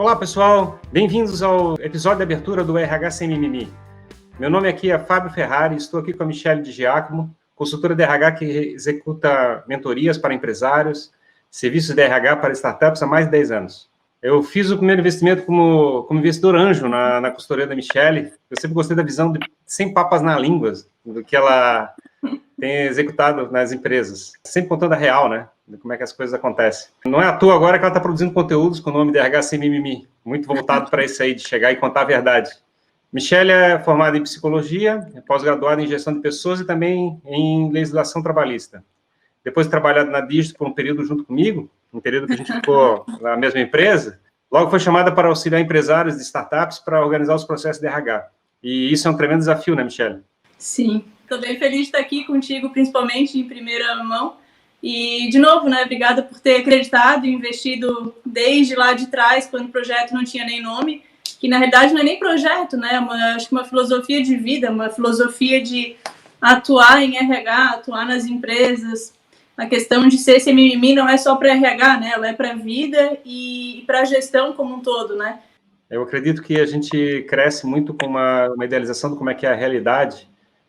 Olá, pessoal. Bem-vindos ao episódio de abertura do RH Sem Mimimi. Meu nome aqui é Fábio Ferrari, estou aqui com a Michele Di Giacomo, consultora de RH que executa mentorias para empresários, serviços de RH para startups há mais de 10 anos. Eu fiz o primeiro investimento como investidor anjo na consultoria da Michele. Eu sempre gostei da visão de sem papas na língua, do que ela tem executado nas empresas. Sempre contando a real, né? De como é que as coisas acontecem. Não é à toa agora que ela está produzindo conteúdos com o nome de RH Sem Mimimi, muito voltado para isso aí, de chegar e contar a verdade. Michele é formada em psicologia, é pós-graduada em gestão de pessoas e também em legislação trabalhista. Depois de trabalhar na Digito por um período junto comigo, um período que a gente ficou na mesma empresa, logo foi chamada para auxiliar empresários de startups para organizar os processos de RH. E isso é um tremendo desafio, né, Michele? Sim, estou bem feliz de estar aqui contigo, principalmente em primeira mão. E, de novo, né, obrigada por ter acreditado e investido desde lá de trás, quando o projeto não tinha nem nome, que na realidade não é nem projeto, né, acho que uma filosofia de vida, uma filosofia de atuar em RH, atuar nas empresas. A questão de ser sem mimimi não é só para RH, né, ela é para a vida e para a gestão como um todo, né. Eu acredito que a gente cresce muito com uma idealização de como é que é a realidade,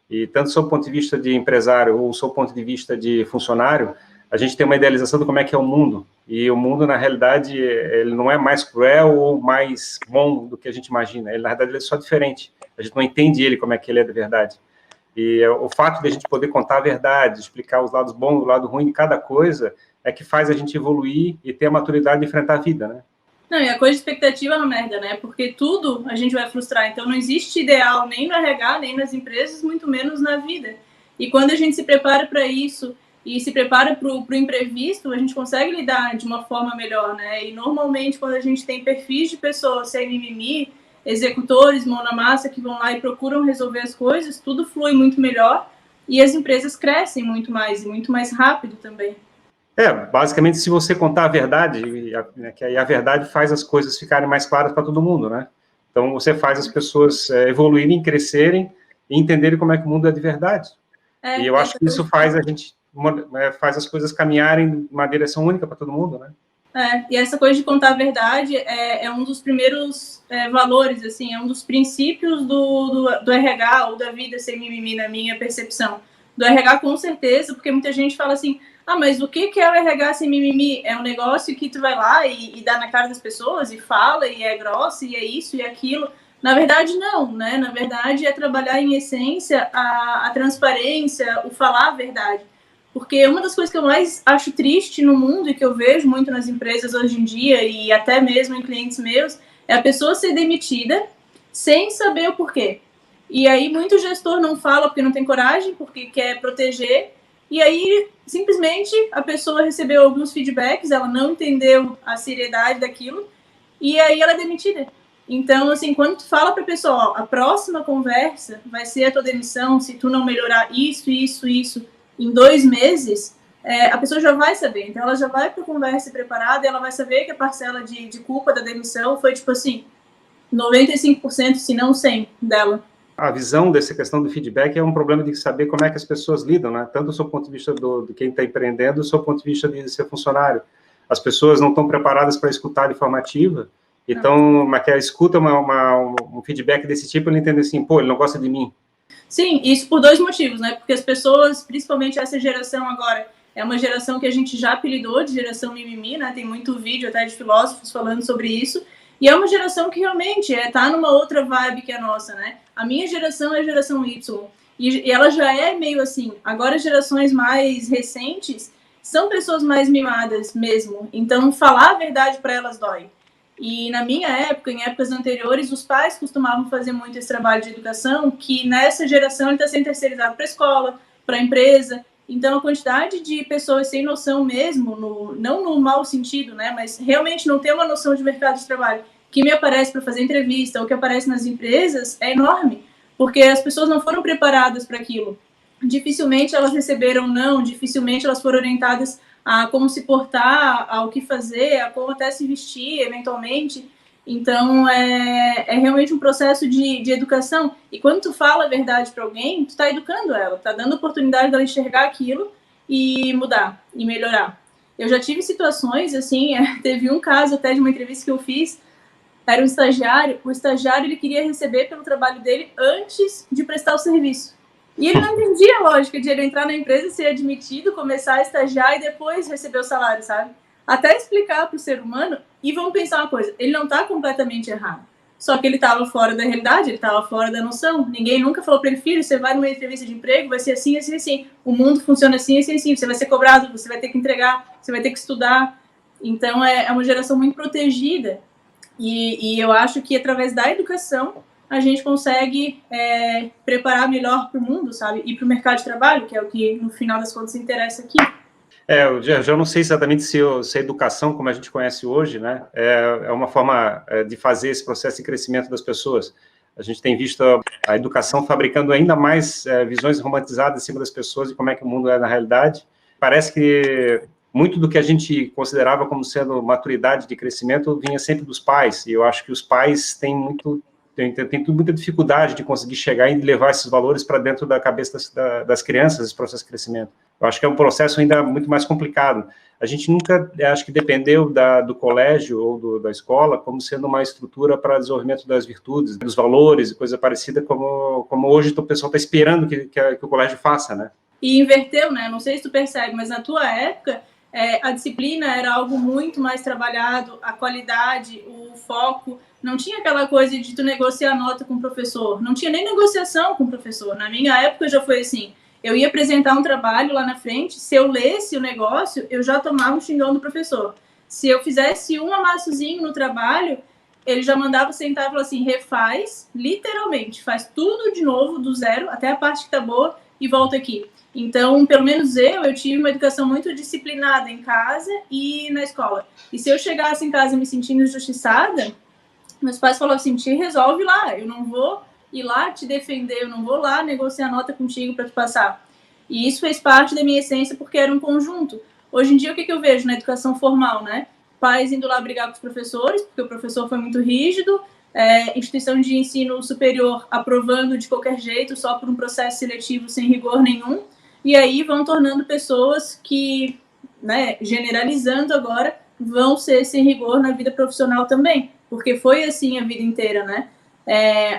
e tanto do seu ponto de vista de empresário ou do seu ponto de vista de funcionário, a gente tem uma idealização de como é que é o mundo. E o mundo, na realidade, ele não é mais cruel ou mais bom do que a gente imagina. Ele, na realidade, ele é só diferente. A gente não entende ele como é que ele é de verdade. E o fato de a gente poder contar a verdade, explicar os lados bons e o lado ruim de cada coisa, é que faz a gente evoluir e ter a maturidade de enfrentar a vida, né? Não, e a coisa de expectativa é uma merda, né? Porque tudo a gente vai frustrar. Então não existe ideal nem no RH, nem nas empresas, muito menos na vida. E quando a gente se prepara para isso e se prepara para o imprevisto, a gente consegue lidar de uma forma melhor, né? E normalmente quando a gente tem perfis de pessoas sem mimimi, executores, mão na massa, que vão lá e procuram resolver as coisas, tudo flui muito melhor e as empresas crescem muito mais e muito mais rápido também. Basicamente, se você contar a verdade, que aí a verdade faz as coisas ficarem mais claras para todo mundo, né? Então, você faz as pessoas evoluírem, crescerem e entenderem como é que o mundo é de verdade. E eu acho que isso faz a gente, faz as coisas caminharem de uma direção única para todo mundo, né? E essa coisa de contar a verdade é um dos primeiros valores, assim, é um dos princípios do RH ou da vida sem mimimi, na minha percepção. Do RH, com certeza, porque muita gente fala assim, mas o que é o RH sem mimimi? É um negócio que tu vai lá e dá na cara das pessoas e fala, e é grossa, e é isso e aquilo. Na verdade, não, né? Na verdade, é trabalhar em essência a transparência, o falar a verdade. Porque uma das coisas que eu mais acho triste no mundo e que eu vejo muito nas empresas hoje em dia e até mesmo em clientes meus é a pessoa ser demitida sem saber o porquê. E aí muito gestor não fala porque não tem coragem, porque quer proteger. E aí simplesmente a pessoa recebeu alguns feedbacks, ela não entendeu a seriedade daquilo e aí ela é demitida. Então, assim, quando tu fala para a pessoa, a próxima conversa vai ser a tua demissão se tu não melhorar isso em 2 meses, a pessoa já vai saber. Então, ela já vai para a conversa preparada e ela vai saber que a parcela de culpa da demissão foi, tipo assim, 95%, se não 100% dela. A visão dessa questão do feedback é um problema de saber como é que as pessoas lidam, né? Tanto do seu ponto de vista de quem está empreendendo, do seu ponto de vista de ser funcionário. As pessoas não estão preparadas para escutar de forma ativa, então, mas que a escuta um feedback desse tipo, ele entende assim, ele não gosta de mim. Sim, isso por 2 motivos, né? Porque as pessoas, principalmente essa geração agora, é uma geração que a gente já apelidou de geração mimimi, né? Tem muito vídeo até de filósofos falando sobre isso. E é uma geração que realmente tá numa outra vibe que a nossa, né? A minha geração é a geração Y. E ela já é meio assim. Agora, as gerações mais recentes são pessoas mais mimadas mesmo. Então, falar a verdade para elas dói. E na minha época, em épocas anteriores, os pais costumavam fazer muito esse trabalho de educação, que nessa geração ele está sendo terceirizado para a escola, para a empresa. Então, a quantidade de pessoas sem noção mesmo, não no mau sentido, né, mas realmente não ter uma noção de mercado de trabalho, que me aparece para fazer entrevista ou que aparece nas empresas, é enorme, porque as pessoas não foram preparadas para aquilo. Dificilmente elas receberam não, dificilmente elas foram orientadas a como se portar, ao que fazer, a como até se vestir, eventualmente. Então, é realmente um processo de educação. E quando tu fala a verdade para alguém, tu tá educando ela, tá dando oportunidade dela enxergar aquilo e mudar, e melhorar. Eu já tive situações, assim, teve um caso até de uma entrevista que eu fiz, era um estagiário, o estagiário ele queria receber pelo trabalho dele antes de prestar o serviço. E ele não entendia a lógica de ele entrar na empresa, ser admitido, começar a estagiar e depois receber o salário, sabe? Até explicar para o ser humano, e vamos pensar uma coisa, ele não está completamente errado. Só que ele estava fora da realidade, ele estava fora da noção. Ninguém nunca falou para ele, filho, você vai numa entrevista de emprego, vai ser assim, assim, assim. O mundo funciona assim, assim, assim. Você vai ser cobrado, você vai ter que entregar, você vai ter que estudar. Então, é uma geração muito protegida. E eu acho que através da educação a gente consegue preparar melhor para o mundo, sabe? E para o mercado de trabalho, que é o que, no final das contas, interessa aqui. Eu já não sei exatamente se a educação, como a gente conhece hoje, né, é uma forma de fazer esse processo de crescimento das pessoas. A gente tem visto a educação fabricando ainda mais visões romantizadas em cima das pessoas e como é que o mundo é na realidade. Parece que muito do que a gente considerava como sendo maturidade de crescimento vinha sempre dos pais, e eu acho que os pais têm muita dificuldade de conseguir chegar e levar esses valores para dentro da cabeça das crianças, esse processo de crescimento. Eu acho que é um processo ainda muito mais complicado. A gente nunca, acho que dependeu do colégio ou da escola como sendo uma estrutura para desenvolvimento das virtudes, dos valores e coisa parecida como hoje o pessoal está esperando que o colégio faça, né? E inverteu, né? Não sei se tu percebe, mas na tua época a disciplina era algo muito mais trabalhado, a qualidade, o foco. Não tinha aquela coisa de tu negociar nota com o professor. Não tinha nem negociação com o professor. Na minha época já foi assim. Eu ia apresentar um trabalho lá na frente, se eu lesse o negócio, eu já tomava um xingão do professor. Se eu fizesse um amassozinho no trabalho, ele já mandava sentar e falar assim, refaz, literalmente, faz tudo de novo, do zero, até a parte que tá boa, e volta aqui. Então, pelo menos eu tive uma educação muito disciplinada em casa e na escola. E se eu chegasse em casa me sentindo injustiçada, meus pais falavam assim, te resolve lá, eu não vou ir lá te defender, eu não vou lá negociar nota contigo para te passar. E isso fez parte da minha essência porque era um conjunto. Hoje em dia, o que eu vejo na educação formal, né? Pais indo lá brigar com os professores, porque o professor foi muito rígido, instituição de ensino superior aprovando de qualquer jeito, só por um processo seletivo sem rigor nenhum, e aí vão tornando pessoas que, né, generalizando agora, vão ser sem rigor na vida profissional também, porque foi assim a vida inteira, né?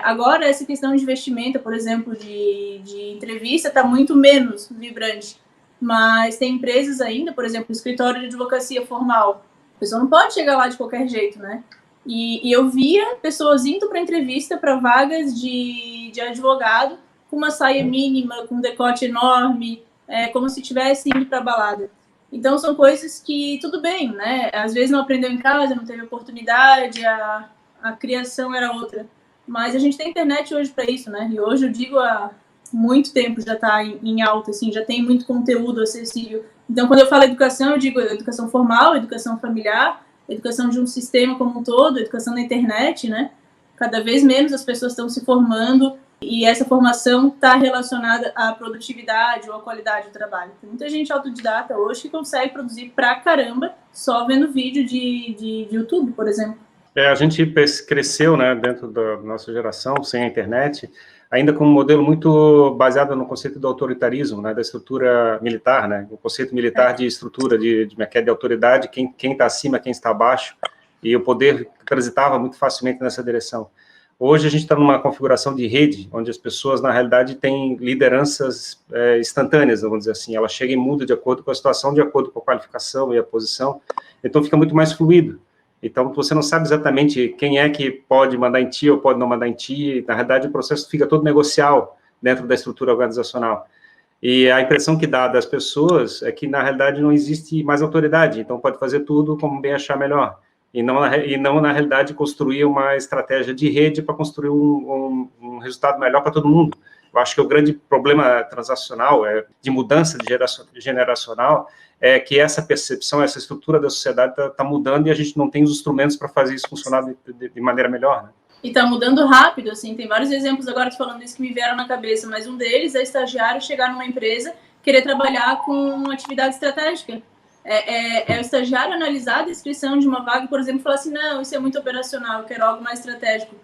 Agora, essa questão de vestimenta, por exemplo, de entrevista, está muito menos vibrante. Mas tem empresas ainda, por exemplo, escritório de advocacia formal. A pessoa não pode chegar lá de qualquer jeito, né? E eu via pessoas indo para entrevista para vagas de advogado com uma saia mínima, com um decote enorme, como se estivesse indo para balada. Então, são coisas que, tudo bem, né? Às vezes não aprendeu em casa, não teve oportunidade, a criação era outra. Mas a gente tem internet hoje para isso, né? E hoje eu digo há muito tempo já está em alta, assim, já tem muito conteúdo acessível. Então, quando eu falo educação, eu digo educação formal, educação familiar, educação de um sistema como um todo, educação na internet, né? Cada vez menos as pessoas estão se formando e essa formação está relacionada à produtividade ou à qualidade do trabalho. Tem muita gente autodidata hoje que consegue produzir pra caramba só vendo vídeo de YouTube, por exemplo. A gente cresceu, né, dentro da nossa geração, sem a internet, ainda com um modelo muito baseado no conceito do autoritarismo, né, da estrutura militar, né, o conceito militar de estrutura, de autoridade, quem está acima, quem está abaixo, e o poder transitava muito facilmente nessa direção. Hoje a gente está numa configuração de rede, onde as pessoas, na realidade, têm lideranças instantâneas, vamos dizer assim, ela chega e muda de acordo com a situação, de acordo com a qualificação e a posição, então fica muito mais fluido. Então, você não sabe exatamente quem é que pode mandar em ti ou pode não mandar em ti. Na realidade, o processo fica todo negocial dentro da estrutura organizacional. E a impressão que dá das pessoas é que, na realidade, não existe mais autoridade. Então, pode fazer tudo como bem achar melhor. E não, na realidade, construir uma estratégia de rede para construir um resultado melhor para todo mundo. Eu acho que o grande problema transacional, de mudança de generacional, é que essa percepção, essa estrutura da sociedade está mudando e a gente não tem os instrumentos para fazer isso funcionar de maneira melhor, né? E está mudando rápido, assim, tem vários exemplos agora falando isso que me vieram na cabeça, mas um deles é estagiário chegar numa empresa, querer trabalhar com atividade estratégica. O estagiário analisar a descrição de uma vaga, por exemplo, e falar assim, não, isso é muito operacional, eu quero algo mais estratégico.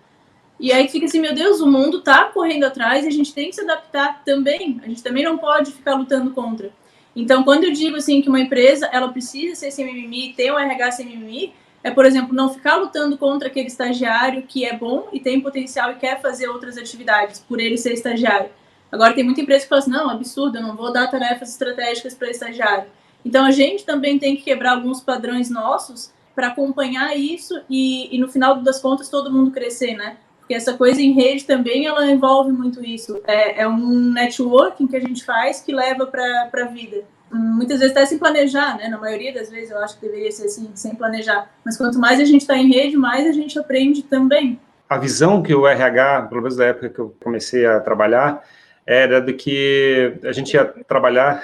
E aí fica assim, meu Deus, o mundo está correndo atrás e a gente tem que se adaptar também. A gente também não pode ficar lutando contra. Então, quando eu digo assim que uma empresa ela precisa ser sem mimimi, ter um RH sem mimimi, é, por exemplo, não ficar lutando contra aquele estagiário que é bom e tem potencial e quer fazer outras atividades por ele ser estagiário. Agora, tem muita empresa que fala assim, não, absurdo, eu não vou dar tarefas estratégicas para estagiário. Então, a gente também tem que quebrar alguns padrões nossos para acompanhar isso e, no final das contas, todo mundo crescer, né? Porque essa coisa em rede também, ela envolve muito isso. É um networking que a gente faz que leva para a vida. Muitas vezes até sem planejar, né? Na maioria das vezes eu acho que deveria ser assim, sem planejar. Mas quanto mais a gente está em rede, mais a gente aprende também. A visão que o RH, pelo menos da época que eu comecei a trabalhar, era de que a gente ia trabalhar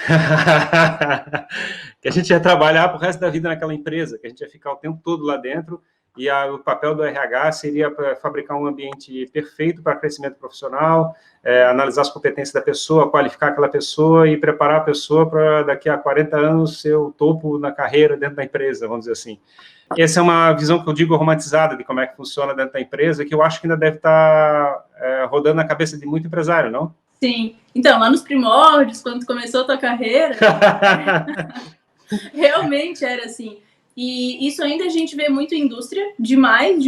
que a gente ia trabalhar pro resto da vida naquela empresa, que a gente ia ficar o tempo todo lá dentro, e o papel do RH seria para fabricar um ambiente perfeito para crescimento profissional, analisar as competências da pessoa, qualificar aquela pessoa e preparar a pessoa para daqui a 40 anos ser o topo na carreira dentro da empresa, vamos dizer assim. Essa é uma visão que eu digo romantizada de como é que funciona dentro da empresa, que eu acho que ainda deve estar rodando na cabeça de muito empresário, não? Sim. Então, lá nos primórdios, quando começou a tua carreira, realmente era assim. E isso ainda a gente vê muito em indústria, demais.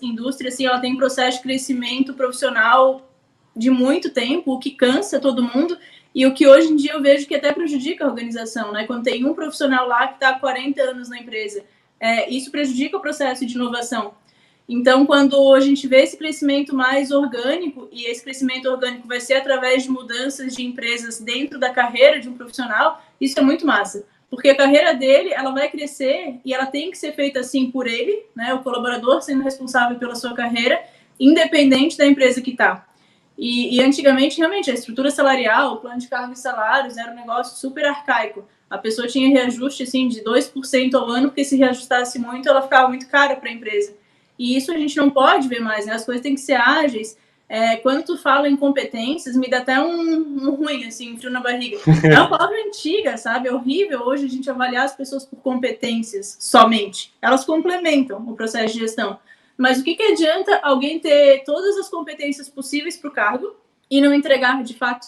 Indústria, assim, ela tem processo de crescimento profissional de muito tempo, o que cansa todo mundo, e o que hoje em dia eu vejo que até prejudica a organização, né? Quando tem um profissional lá que está há 40 anos na empresa, isso prejudica o processo de inovação. Então, quando a gente vê esse crescimento mais orgânico, e esse crescimento orgânico vai ser através de mudanças de empresas dentro da carreira de um profissional, isso é muito massa. Porque a carreira dele, ela vai crescer e ela tem que ser feita assim por ele, né? O colaborador sendo responsável pela sua carreira, independente da empresa que está. E antigamente, realmente, a estrutura salarial, o plano de cargos e salários era um negócio super arcaico. A pessoa tinha reajuste assim, de 2% ao ano, porque se reajustasse muito, ela ficava muito cara para a empresa. E isso a gente não pode ver mais, né? As coisas têm que ser ágeis. Quando tu fala em competências, me dá até um ruim, assim, um frio na barriga. É uma palavra antiga, sabe? É horrível hoje a gente avaliar as pessoas por competências somente. Elas complementam o processo de gestão. Mas o que adianta alguém ter todas as competências possíveis para o cargo e não entregar de fato?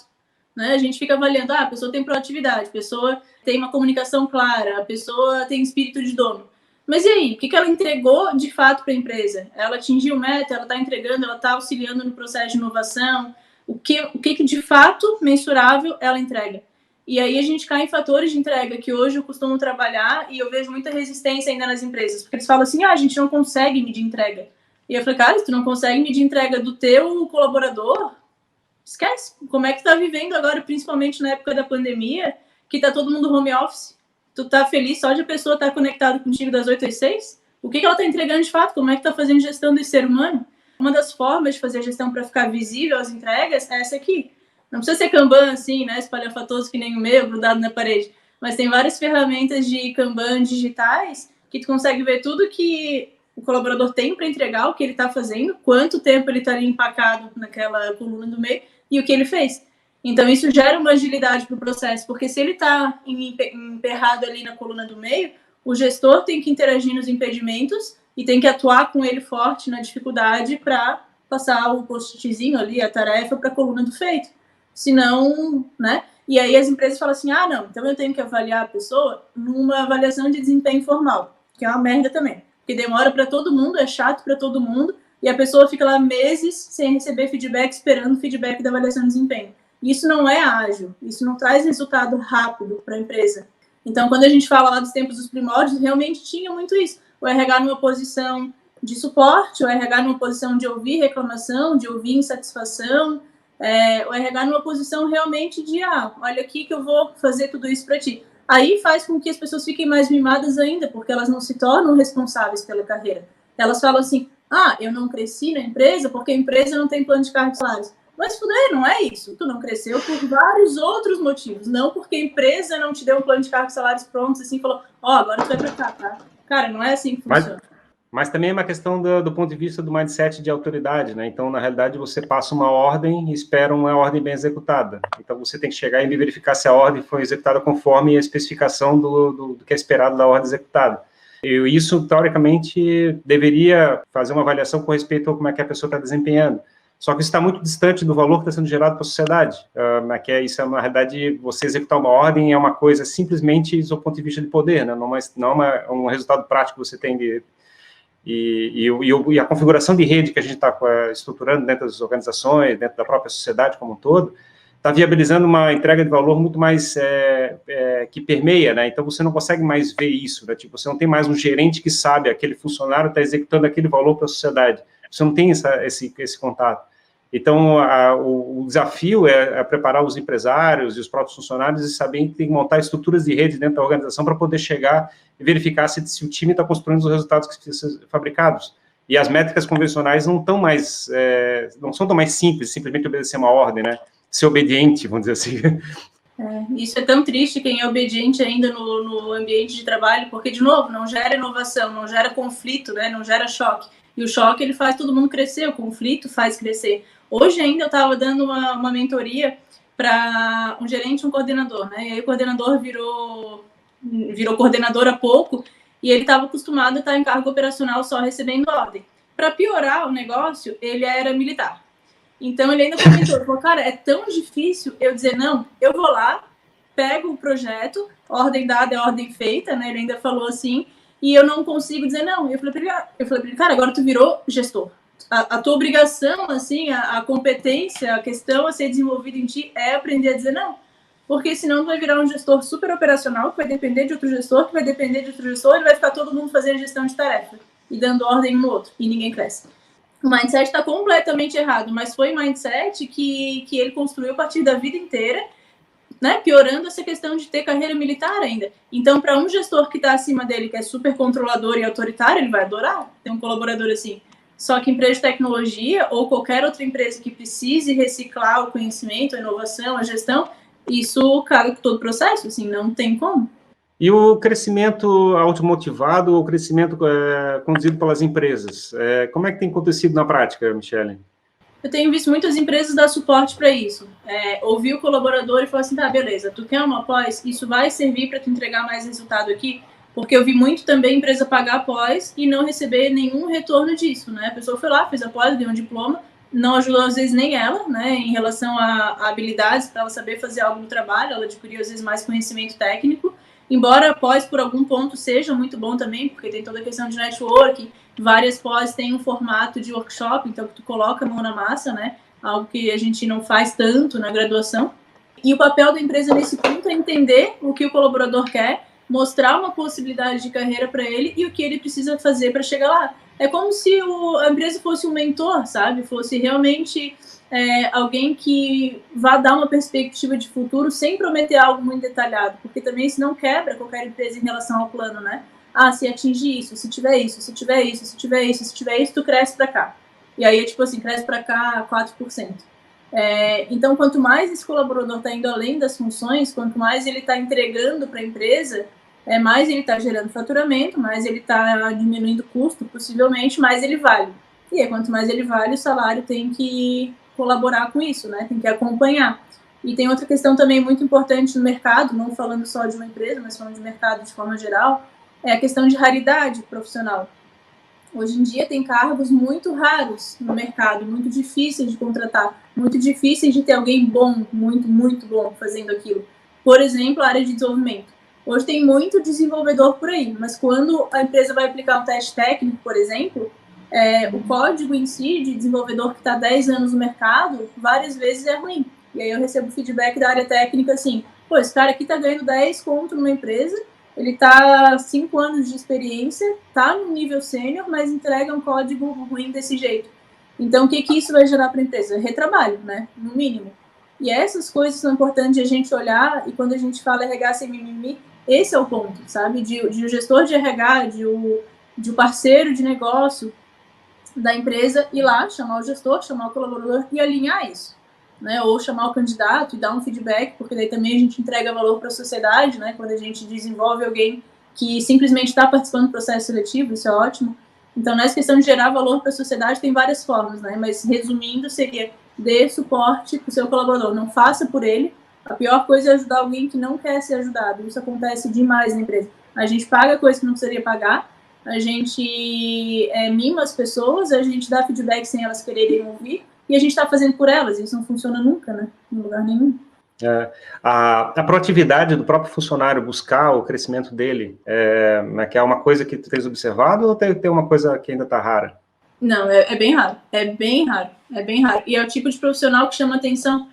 Né? A gente fica avaliando, a pessoa tem proatividade, a pessoa tem uma comunicação clara, a pessoa tem espírito de dono. Mas e aí, o que ela entregou de fato para a empresa? Ela atingiu meta, ela está entregando, ela está auxiliando no processo de inovação? O que de fato mensurável ela entrega? E aí a gente cai em fatores de entrega que hoje eu costumo trabalhar e eu vejo muita resistência ainda nas empresas, porque eles falam assim, a gente não consegue medir entrega. E eu falei, cara, se tu não consegue medir entrega do teu colaborador, esquece. Como é que tu tá vivendo agora, principalmente na época da pandemia, que tá todo mundo home office? Tu tá feliz só de a pessoa estar conectada contigo das 8 às 6? O que ela tá entregando de fato? Como é que tá fazendo gestão desse ser humano? Uma das formas de fazer a gestão para ficar visível as entregas é essa aqui. Não precisa ser Kanban assim, né, espalhafatoso que nem o meu, grudado na parede. Mas tem várias ferramentas de Kanban digitais que tu consegue ver tudo que o colaborador tem para entregar, o que ele está fazendo, quanto tempo ele está ali empacado naquela coluna do meio e o que ele fez. Então, isso gera uma agilidade para o processo, porque se ele está emperrado ali na coluna do meio, o gestor tem que interagir nos impedimentos e tem que atuar com ele forte na dificuldade para passar o post-itzinho ali, a tarefa, para a coluna do feito. Senão, né? E aí as empresas falam assim, não, então eu tenho que avaliar a pessoa numa avaliação de desempenho formal, que é uma merda também. Porque demora para todo mundo, é chato para todo mundo, e a pessoa fica lá meses sem receber feedback, esperando o feedback da avaliação de desempenho. Isso não é ágil, isso não traz resultado rápido para a empresa. Então, quando a gente fala lá dos tempos dos primórdios, realmente tinha muito isso. O RH numa posição de suporte, o RH numa posição de ouvir reclamação, de ouvir insatisfação, o RH numa posição realmente de, olha aqui que eu vou fazer tudo isso para ti. Aí faz com que as pessoas fiquem mais mimadas ainda, porque elas não se tornam responsáveis pela carreira. Elas falam assim, eu não cresci na empresa porque a empresa não tem plano de cargos e salários. Mas, não é isso. Tu não cresceu por vários outros motivos. Não porque a empresa não te deu um plano de cargos e salários prontos, assim, falou, agora tu vai pra cá, tá? Cara, não é assim que funciona. Mas também é uma questão do ponto de vista do mindset de autoridade, né? Então, na realidade, você passa uma ordem e espera uma ordem bem executada. Então, você tem que chegar e verificar se a ordem foi executada conforme a especificação do que é esperado da ordem executada. E isso, teoricamente, deveria fazer uma avaliação com respeito a como é que a pessoa está desempenhando. Só que isso está muito distante do valor que está sendo gerado para a sociedade. Isso é, na realidade, você executar uma ordem é uma coisa simplesmente do ponto de vista de poder, né? Não é um resultado prático que você tem E a configuração de rede que a gente está estruturando dentro das organizações, dentro da própria sociedade como um todo, está viabilizando uma entrega de valor muito mais que permeia, né? Então, você não consegue mais ver isso, né? Tipo, você não tem mais um gerente que sabe aquele funcionário está executando aquele valor para a sociedade. Você não tem esse contato. Então, o desafio é preparar os empresários e os próprios funcionários e saber que tem que montar estruturas de rede dentro da organização para poder chegar e verificar se o time está construindo os resultados que precisam ser fabricados. E as métricas convencionais não são tão mais simples, simplesmente obedecer uma ordem, né? Ser obediente, vamos dizer assim. Isso é tão triste quem é obediente ainda no ambiente de trabalho, porque, de novo, não gera inovação, não gera conflito, né? Não gera choque. E o choque, ele faz todo mundo crescer, o conflito faz crescer. Hoje ainda eu estava dando uma mentoria para um gerente e um coordenador, né? E aí o coordenador virou coordenador há pouco e ele estava acostumado a estar em cargo operacional só recebendo ordem. Para piorar o negócio, ele era militar. Então ele ainda comentou, falou, cara, é tão difícil eu dizer, não, eu vou lá, pego o projeto, ordem dada é ordem feita, né? Ele ainda falou assim, e eu não consigo dizer não. Eu falei para ele, cara, agora tu virou gestor. A tua obrigação, assim, a competência, a questão a ser desenvolvida em ti é aprender a dizer não. Porque senão tu vai virar um gestor super operacional, que vai depender de outro gestor, que vai depender de outro gestor, e vai ficar todo mundo fazendo gestão de tarefa e dando ordem um no outro, e ninguém cresce. O mindset está completamente errado, mas foi o mindset que ele construiu a partir da vida inteira, né, piorando essa questão de ter carreira militar ainda. Então, para um gestor que está acima dele, que é super controlador e autoritário, ele vai adorar ter um colaborador assim. Só que empresa de tecnologia ou qualquer outra empresa que precise reciclar o conhecimento, a inovação, a gestão, isso caga com todo o processo, assim, não tem como. E o crescimento automotivado ou o crescimento conduzido pelas empresas? Como é que tem acontecido na prática, Michele? Eu tenho visto muitas empresas dar suporte para isso. Ouvir o colaborador e falar assim, tá, beleza, tu quer uma pós? Isso vai servir para tu entregar mais resultado aqui? Porque eu vi muito também empresa pagar pós e não receber nenhum retorno disso, né? A pessoa foi lá, fez a pós, deu um diploma, não ajudou às vezes nem ela, né? Em relação a habilidades, para ela saber fazer algo no trabalho, ela adquiriu às vezes mais conhecimento técnico. Embora pós, por algum ponto, seja muito bom também, porque tem toda a questão de networking, várias pós têm um formato de workshop, então tu coloca a mão na massa, né? Algo que a gente não faz tanto na graduação. E o papel da empresa nesse ponto é entender o que o colaborador quer, mostrar uma possibilidade de carreira para ele e o que ele precisa fazer para chegar lá. É como se a empresa fosse um mentor, sabe? Fosse realmente alguém que vá dar uma perspectiva de futuro sem prometer algo muito detalhado, porque também isso não quebra qualquer empresa em relação ao plano, né? Ah, se atingir isso, se tiver isso, se tiver isso, se tiver isso, se tiver isso, tu cresce para cá. E aí é tipo assim, cresce para cá 4%. Então, quanto mais esse colaborador está indo além das funções, quanto mais ele está entregando para a empresa, mais ele está gerando faturamento, mais ele está diminuindo o custo, possivelmente, mais ele vale. E aí, quanto mais ele vale, o salário tem que colaborar com isso, né? Tem que acompanhar. E tem outra questão também muito importante no mercado, não falando só de uma empresa, mas falando de mercado de forma geral, é a questão de raridade profissional. Hoje em dia tem cargos muito raros no mercado, muito difíceis de contratar, muito difíceis de ter alguém bom, muito, muito bom fazendo aquilo. Por exemplo, a área de desenvolvimento. Hoje tem muito desenvolvedor por aí, mas quando a empresa vai aplicar um teste técnico, por exemplo, o código em si de desenvolvedor que está 10 anos no mercado, várias vezes é ruim. E aí eu recebo feedback da área técnica assim, pô, esse cara aqui está ganhando 10 conto numa empresa, ele está 5 anos de experiência, está no nível sênior, mas entrega um código ruim desse jeito. Então, o que isso vai gerar para a empresa? Retrabalho, né? No mínimo. E essas coisas são importantes de a gente olhar, e quando a gente fala RH sem mimimi, esse é o ponto, sabe? De o gestor de RH, de o parceiro de negócio da empresa ir lá, chamar o gestor, chamar o colaborador e alinhar isso, né? Ou chamar o candidato e dar um feedback, porque daí também a gente entrega valor para a sociedade, né? Quando a gente desenvolve alguém que simplesmente está participando do processo seletivo, isso é ótimo. Então, nessa questão de gerar valor para a sociedade, tem várias formas, né? Mas, resumindo, seria dê suporte para o seu colaborador, não faça por ele. A pior coisa é ajudar alguém que não quer ser ajudado. Isso acontece demais na empresa. A gente paga coisa que não precisaria pagar, a gente mima as pessoas, a gente dá feedback sem elas quererem ouvir, e a gente está fazendo por elas. Isso não funciona nunca, né? Em lugar nenhum. A proatividade do próprio funcionário buscar o crescimento dele, que é uma coisa que tu tens observado ou tem uma coisa que ainda está rara? Não, é bem raro, é bem raro, é bem raro. E é o tipo de profissional que chama atenção.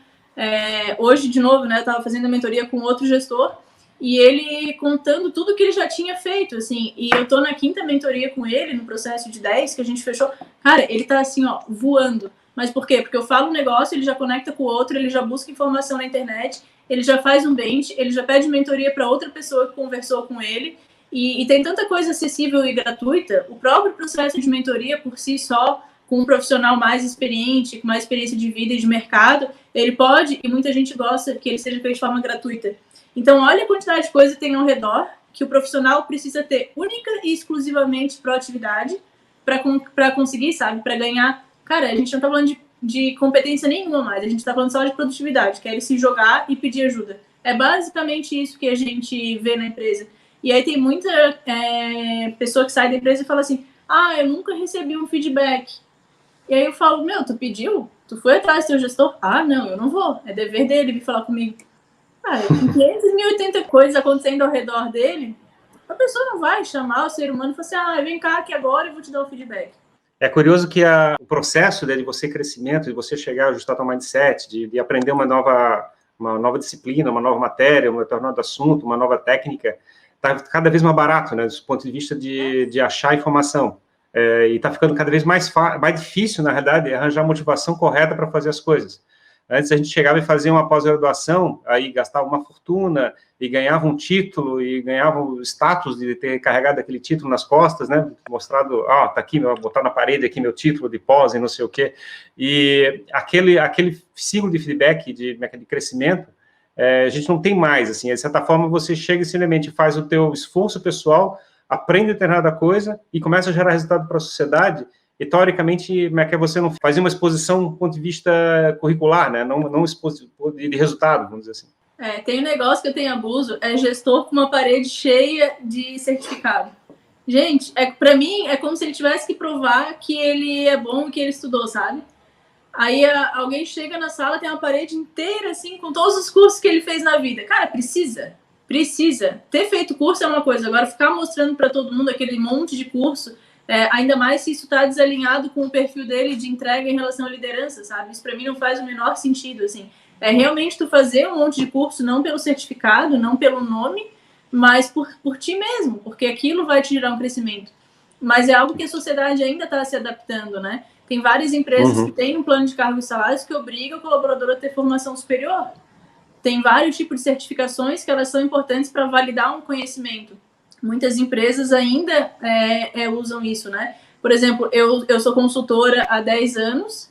Hoje, de novo, né, eu estava fazendo a mentoria com outro gestor e ele contando tudo que ele já tinha feito, assim, e eu tô na 5ª mentoria com ele, no processo de 10 que a gente fechou. Cara, ele tá assim, ó, voando. Mas por quê? Porque eu falo um negócio, ele já conecta com o outro, ele já busca informação na internet, ele já faz um bench, ele já pede mentoria para outra pessoa que conversou com ele, e tem tanta coisa acessível e gratuita. O próprio processo de mentoria, por si só, com um profissional mais experiente, com mais experiência de vida e de mercado, ele pode, e muita gente gosta que ele seja feito de forma gratuita. Então, olha a quantidade de coisa que tem ao redor, que o profissional precisa ter única e exclusivamente proatividade para conseguir, sabe, para ganhar. Cara, a gente não tá falando de competência nenhuma mais, a gente tá falando só de produtividade, que é ele se jogar e pedir ajuda. É basicamente isso que a gente vê na empresa. E aí tem muita pessoa que sai da empresa e fala assim, eu nunca recebi um feedback. E aí eu falo, tu pediu? Tu foi atrás do teu gestor? Não, eu não vou. É dever dele vir falar comigo. Com 580 coisas acontecendo ao redor dele, a pessoa não vai chamar o ser humano e falar assim, vem cá que agora eu vou te dar o feedback. É curioso que o processo de você crescimento, de você chegar a ajustar teu mindset, de aprender uma nova disciplina, uma nova matéria, um determinado assunto, uma nova técnica, está cada vez mais barato, né, do ponto de vista de achar informação. E está ficando cada vez mais difícil, na realidade, arranjar a motivação correta para fazer as coisas. Antes a gente chegava e fazia uma pós-graduação, aí gastava uma fortuna e ganhava um título e ganhava o status de ter carregado aquele título nas costas, né? Mostrado, tá aqui, vou botar na parede aqui meu título de pós e não sei o quê. E aquele ciclo de feedback, de crescimento, a gente não tem mais, assim. De certa forma, você chega e simplesmente faz o teu esforço pessoal, aprende determinada coisa e começa a gerar resultado para a sociedade. E, teoricamente, você não fazia uma exposição do ponto de vista curricular, né? Não exposição de resultado, vamos dizer assim. Tem um negócio que eu tenho abuso, é gestor com uma parede cheia de certificado. Gente, para mim, é como se ele tivesse que provar que ele é bom e que ele estudou, sabe? Aí alguém chega na sala, tem uma parede inteira, assim, com todos os cursos que ele fez na vida. Cara, precisa. Ter feito curso é uma coisa, agora ficar mostrando para todo mundo aquele monte de curso, ainda mais se isso está desalinhado com o perfil dele de entrega em relação à liderança, sabe? Isso para mim não faz o menor sentido, assim. É realmente tu fazer um monte de curso, não pelo certificado, não pelo nome, mas por ti mesmo, porque aquilo vai te gerar um crescimento. Mas é algo que a sociedade ainda está se adaptando, né? Tem várias empresas que têm um plano de cargos e salários que obriga o colaborador a ter formação superior. Tem vários tipos de certificações que elas são importantes para validar um conhecimento. Muitas empresas ainda usam isso, né? Por exemplo, eu sou consultora há 10 anos,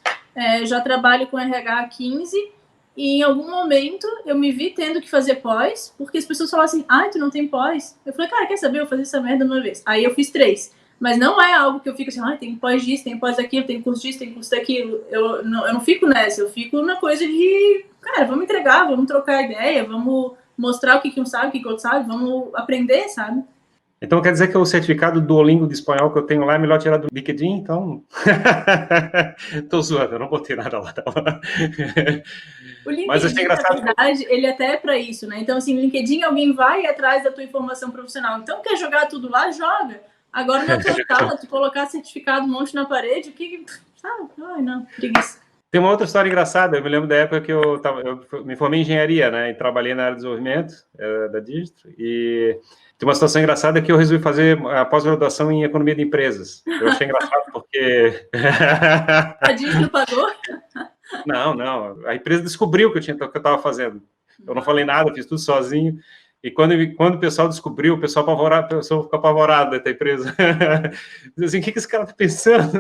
já trabalho com RH há 15, e em algum momento eu me vi tendo que fazer pós, porque as pessoas falavam assim, tu não tem pós? Eu falei, cara, quer saber? Eu vou fazer essa merda uma vez. Aí eu fiz 3. Mas não é algo que eu fico assim, tem pós disso, tem pós daquilo, tem curso disso, tem curso daquilo. Eu não fico nessa, eu fico na coisa de, cara, vamos entregar, vamos trocar ideia, vamos mostrar o que um sabe, o que outro sabe, vamos aprender, sabe? Então quer dizer que o certificado do Duolingo de espanhol que eu tenho lá é melhor tirar do LinkedIn, então? Tô zoando, eu não botei nada lá. O LinkedIn, na verdade, ele até é para isso, né? Então, assim, o LinkedIn, alguém vai atrás da tua informação profissional. Então, quer jogar tudo lá? Joga. Agora, na tua sala, tu colocar certificado um monte na parede, o que... Sabe? Ai, não, preguiça. Tem uma outra história engraçada, eu me lembro da época que eu me formei em engenharia, né, e trabalhei na área de desenvolvimento da Digitro, e tem uma situação engraçada que eu resolvi fazer a pós-graduação em economia de empresas. Eu achei engraçado porque... A Digitro pagou? Não, a empresa descobriu que eu estava fazendo. Eu não falei nada, fiz tudo sozinho, e quando o pessoal descobriu, o pessoal ficou apavorado da empresa. Diz assim, o que esse cara está pensando?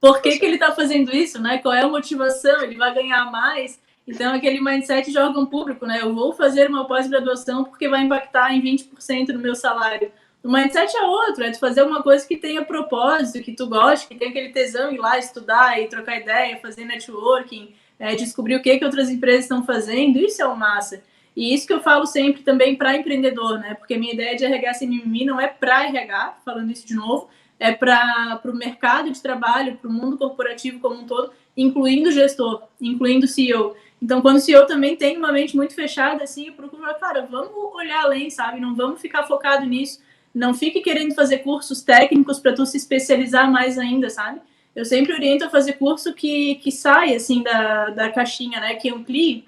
Por que ele está fazendo isso, né? Qual é a motivação? Ele vai ganhar mais? Então, aquele mindset de órgão público, né? Eu vou fazer uma pós-graduação porque vai impactar em 20% no meu salário. O mindset é outro, é de fazer uma coisa que tenha propósito, que tu goste, que tenha aquele tesão, ir lá estudar e trocar ideia, fazer networking, descobrir o que outras empresas estão fazendo. Isso é o massa. E isso que eu falo sempre também para empreendedor, né? Porque a minha ideia de RH sem mimimi não é para RH, falando isso de novo, é para o mercado de trabalho, para o mundo corporativo como um todo, incluindo o gestor, incluindo o CEO. Então, quando o CEO também tem uma mente muito fechada, assim, eu procuro falar, cara, vamos olhar além, sabe? Não vamos ficar focado nisso. Não fique querendo fazer cursos técnicos para tu se especializar mais ainda, sabe? Eu sempre oriento a fazer curso que sai, assim, da caixinha, né? Que amplie.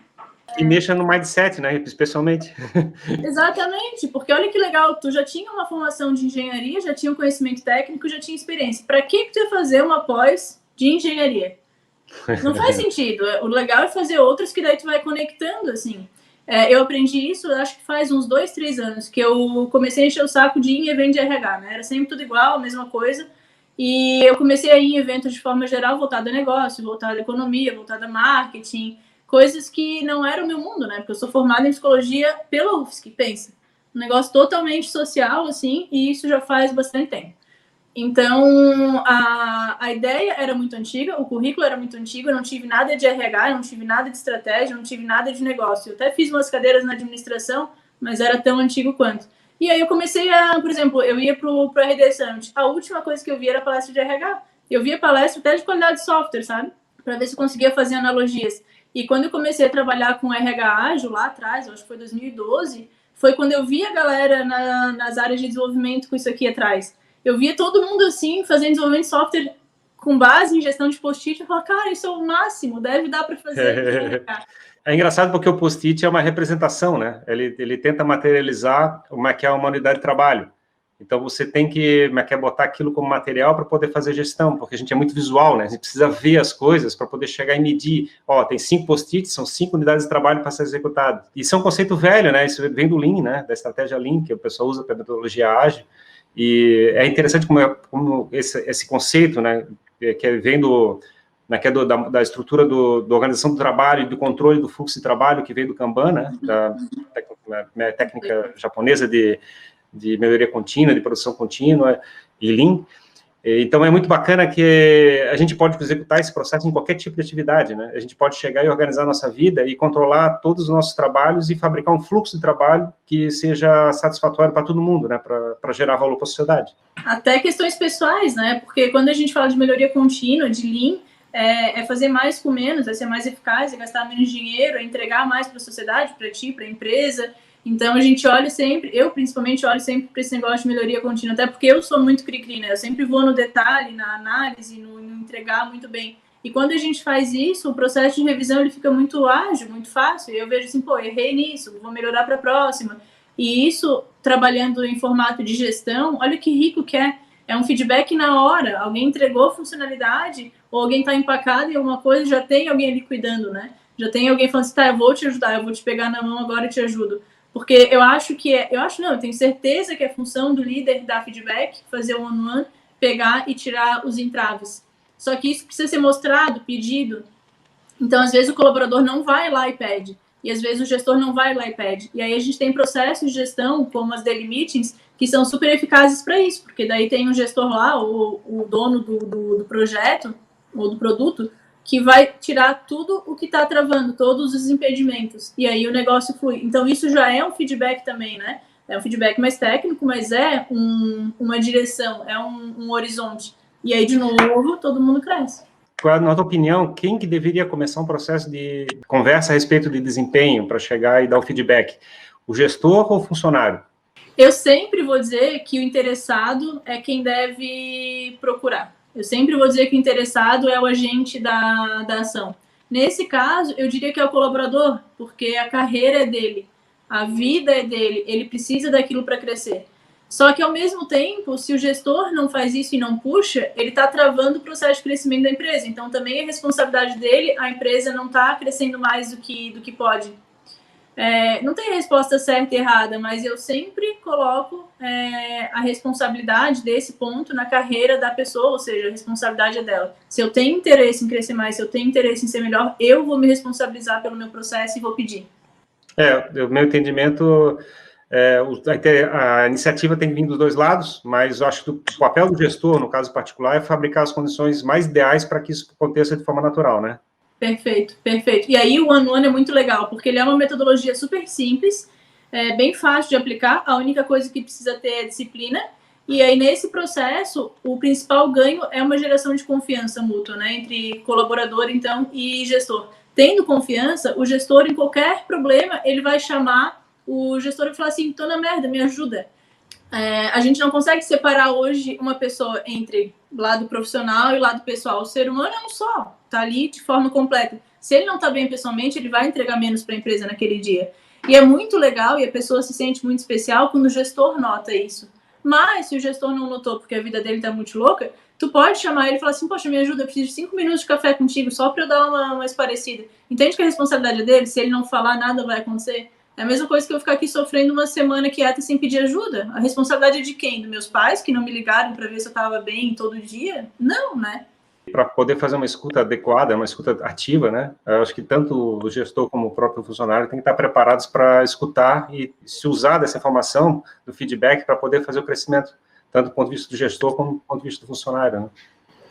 E mexa no mindset, né? Especialmente. Exatamente, porque olha que legal, tu já tinha uma formação de engenharia, já tinha um conhecimento técnico, já tinha experiência. Para que tu ia fazer uma pós de engenharia? Não faz sentido. O legal é fazer outras que daí tu vai conectando, assim. Eu aprendi isso, acho que faz uns 2, 3 anos, que eu comecei a encher o saco de ir em evento de RH, né? Era sempre tudo igual, a mesma coisa. E eu comecei a ir em eventos de forma geral, voltado a negócio, voltado à economia, voltado a marketing, coisas que não eram o meu mundo, né? Porque eu sou formada em psicologia pela UFSC, pensa. Um negócio totalmente social, assim, e isso já faz bastante tempo. Então, a ideia era muito antiga, o currículo era muito antigo, eu não tive nada de RH, eu não tive nada de estratégia, eu não tive nada de negócio. Eu até fiz umas cadeiras na administração, mas era tão antigo quanto. E aí eu comecei por exemplo, eu ia pro RD Summit. A última coisa que eu via era palestra de RH. Eu via palestra até de qualidade de software, sabe? Para ver se eu conseguia fazer analogias. E quando eu comecei a trabalhar com RH ágil lá atrás, eu acho que foi 2012, foi quando eu vi a galera nas áreas de desenvolvimento com isso aqui atrás. Eu via todo mundo assim, fazendo desenvolvimento de software com base em gestão de post-it. Eu falava, cara, isso é o máximo, deve dar para fazer. É engraçado porque o post-it é uma representação, né? Ele tenta materializar o que é uma unidade de trabalho. Então, você tem que botar aquilo como material para poder fazer gestão, porque a gente é muito visual, né? A gente precisa ver as coisas para poder chegar e medir. Ó, tem 5 post-its, são 5 unidades de trabalho para ser executado. Isso é um conceito velho, né? Isso vem do Lean, né? Da estratégia Lean, que o pessoal usa para a metodologia ágil. E é interessante como esse conceito, né? Que vem da estrutura da organização do trabalho e do controle do fluxo de trabalho, que veio do Kanban, né? Da técnica japonesa de melhoria contínua, de produção contínua, e Lean. Então, é muito bacana que a gente pode executar esse processo em qualquer tipo de atividade, né? A gente pode chegar e organizar a nossa vida e controlar todos os nossos trabalhos e fabricar um fluxo de trabalho que seja satisfatório para todo mundo, né? Para gerar valor para a sociedade. Até questões pessoais, né? Porque quando a gente fala de melhoria contínua, de Lean, é fazer mais com menos, é ser mais eficaz, é gastar menos dinheiro, é entregar mais para a sociedade, para ti, para a empresa. Então, a gente olha sempre, eu principalmente olho sempre para esse negócio de melhoria contínua, até porque eu sou muito cri-cri, né? Eu sempre vou no detalhe, na análise, no entregar muito bem. E quando a gente faz isso, o processo de revisão ele fica muito ágil, muito fácil. E eu vejo assim, pô, errei nisso, vou melhorar para a próxima. E isso, trabalhando em formato de gestão, olha que rico que é. É um feedback na hora. Alguém entregou funcionalidade, ou alguém está empacado em alguma coisa, já tem alguém ali cuidando, né? Já tem alguém falando assim, tá, eu vou te ajudar, eu vou te pegar na mão agora e te ajudo. Porque eu acho que eu tenho certeza que é função do líder dar feedback, fazer o one-on-one, pegar e tirar os entraves. Só que isso precisa ser mostrado, pedido. Então, às vezes, o colaborador não vai lá e pede. E, às vezes, o gestor não vai lá e pede. E aí, a gente tem processos de gestão, como as daily meetings, que são super eficazes para isso. Porque daí tem um gestor lá, o dono do projeto, ou do produto, que vai tirar tudo o que está travando, todos os impedimentos. E aí, o negócio flui. Então, isso já é um feedback também, né? É um feedback mais técnico, mas é uma direção, é um horizonte. E aí, de novo, todo mundo cresce. Qual é, na tua opinião, quem que deveria começar um processo de conversa a respeito de desempenho para chegar e dar o feedback? O gestor ou o funcionário? Eu sempre vou dizer que o interessado é quem deve procurar. Eu sempre vou dizer que o interessado é o agente da ação. Nesse caso, eu diria que é o colaborador, porque a carreira é dele, a vida é dele, ele precisa daquilo para crescer. Só que, ao mesmo tempo, se o gestor não faz isso e não puxa, ele está travando o processo de crescimento da empresa. Então, também é responsabilidade dele, a empresa não está crescendo mais do que pode. Não tem resposta certa e errada, mas eu sempre coloco a responsabilidade desse ponto na carreira da pessoa, ou seja, a responsabilidade é dela. Se eu tenho interesse em crescer mais, se eu tenho interesse em ser melhor, eu vou me responsabilizar pelo meu processo e vou pedir. O meu entendimento... a iniciativa tem que vir dos dois lados, mas eu acho que o papel do gestor, no caso particular, é fabricar as condições mais ideais para que isso aconteça de forma natural, né? Perfeito, perfeito. E aí o one-on-one é muito legal, porque ele é uma metodologia super simples, bem fácil de aplicar, a única coisa que precisa ter é disciplina, e aí nesse processo, o principal ganho é uma geração de confiança mútua, né, entre colaborador, então, e gestor. Tendo confiança, o gestor, em qualquer problema, ele vai chamar o gestor e falar assim, tô na merda, me ajuda. A gente não consegue separar hoje uma pessoa entre lado profissional e lado pessoal. O ser humano é um só, tá ali de forma completa. Se ele não tá bem pessoalmente, ele vai entregar menos para a empresa naquele dia. E é muito legal e a pessoa se sente muito especial quando o gestor nota isso. Mas se o gestor não notou porque a vida dele tá muito louca, tu pode chamar ele e falar assim, poxa, me ajuda, eu preciso de 5 minutos de café contigo só para eu dar uma esparecida. Entende que a responsabilidade é dele? Se ele não falar, nada vai acontecer. É a mesma coisa que eu ficar aqui sofrendo uma semana quieta sem pedir ajuda. A responsabilidade é de quem? Dos meus pais, que não me ligaram para ver se eu estava bem todo dia? Não, né? Para poder fazer uma escuta adequada, uma escuta ativa, né? Eu acho que tanto o gestor como o próprio funcionário tem que estar preparados para escutar e se usar dessa informação, do feedback, para poder fazer o crescimento, tanto do ponto de vista do gestor como do ponto de vista do funcionário, né?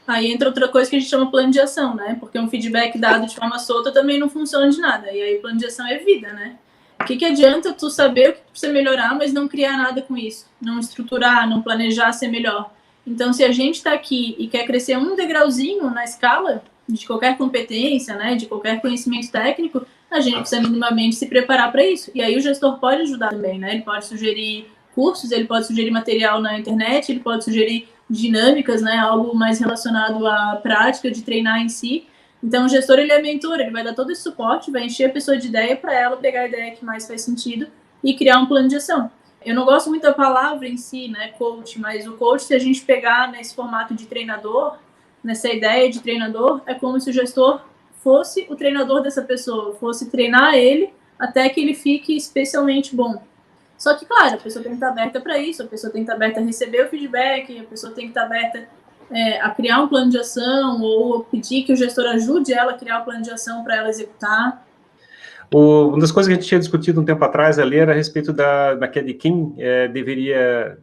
Aí entra outra coisa que a gente chama plano de ação, né? Porque um feedback dado de forma solta também não funciona de nada. E aí o plano de ação é vida, né? O que adianta tu saber o que precisa melhorar, mas não criar nada com isso? Não estruturar, não planejar ser melhor. Então, se a gente está aqui e quer crescer um degrauzinho na escala de qualquer competência, né, de qualquer conhecimento técnico, a gente precisa minimamente se preparar para isso. E aí o gestor pode ajudar também, né? Ele pode sugerir cursos, ele pode sugerir material na internet, ele pode sugerir dinâmicas, né, algo mais relacionado à prática de treinar em si. Então, o gestor, ele é mentor, ele vai dar todo esse suporte, vai encher a pessoa de ideia para ela pegar a ideia que mais faz sentido e criar um plano de ação. Eu não gosto muito da palavra em si, né, coach, mas o coach, se a gente pegar nesse formato de treinador, nessa ideia de treinador, é como se o gestor fosse o treinador dessa pessoa, fosse treinar ele até que ele fique especialmente bom. Só que, claro, a pessoa tem que estar aberta para isso, a pessoa tem que estar aberta a receber o feedback, a pessoa tem que estar aberta a criar um plano de ação ou pedir que o gestor ajude ela a criar um plano de ação para ela executar. Uma das coisas que a gente tinha discutido um tempo atrás ali era a respeito de quem deveria